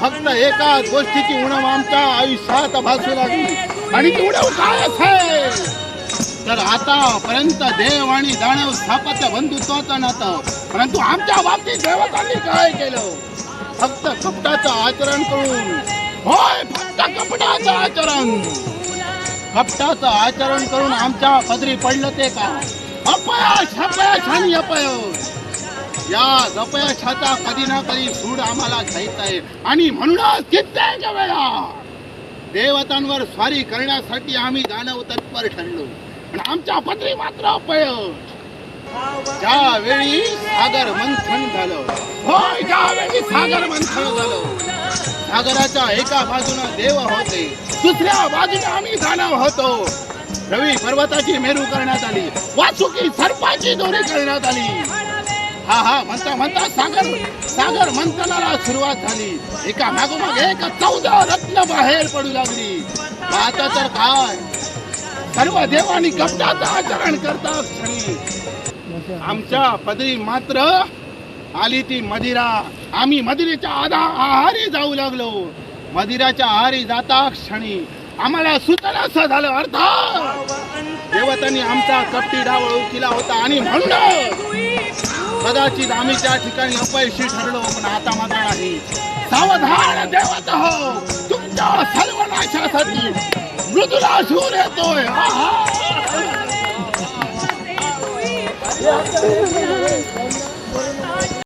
फक्त एकाच गोष्टीची उणव आमच्या आयुष्यात भासू लागली आणि ती उणव काय असेल तर आतापर्यंत देव आणि दानव स्थापत्य बंधुत्वाचं नातं, परंतु आमच्या बाबतीत देवतांनी काय केलं? फक्त कपटाचं आचरण करून, होय फक्त कपटाचं आचरण, कपटाचं आचरण करून आमच्या पदरी पडलं ते का? अपयश अपयश आणि अपयश. या अपयशाचा कधी ना कधी सूड आम्हाला घ्यायचा आहे आणि म्हणूनच कित्येक वेळा देवतांवर स्वारी करण्यासाठी आम्ही दानव तत्पर ठरलो, पण आमच्या पदरी मात्र अपयश. ज्यावेळी सागर मंथन झालं, होय ज्यावेळी सागर मंथन झालं, सागराच्या एका बाजूने देव होते, दुसऱ्या बाजूने आम्ही दानव होतो. रवी पर्वताची मेरू करण्यात आली, वासुकी सर्पाची दोरी करण्यात आली. हा हा म्हणता म्हणता सागर मंथनाला सुरुवात झाली. एका मागोमाग एक 14 रत्न बाहेर पडू लागली. आता तर काय सर्व देवानी कपटाचं आचरण करतात क्षणी आमच्या पदरी मात्र आली ती मदिरा. आम्ही मदिरेच्या आहारी जाऊ लागलो. मदिराच्या आहारी जाता क्षणी आम्हाला सुचना असं झालं, अर्थात देवतांनी आमचा कपटी डाव ओळखला होता आणि म्हणून कदाचित आम्ही त्या ठिकाणी अपयशी ठरलो, पण आता मात्र नाही. सावधान देवता हो, तुमच्या सर्वनाशासाठी मृदुला सूर येतोय. आहा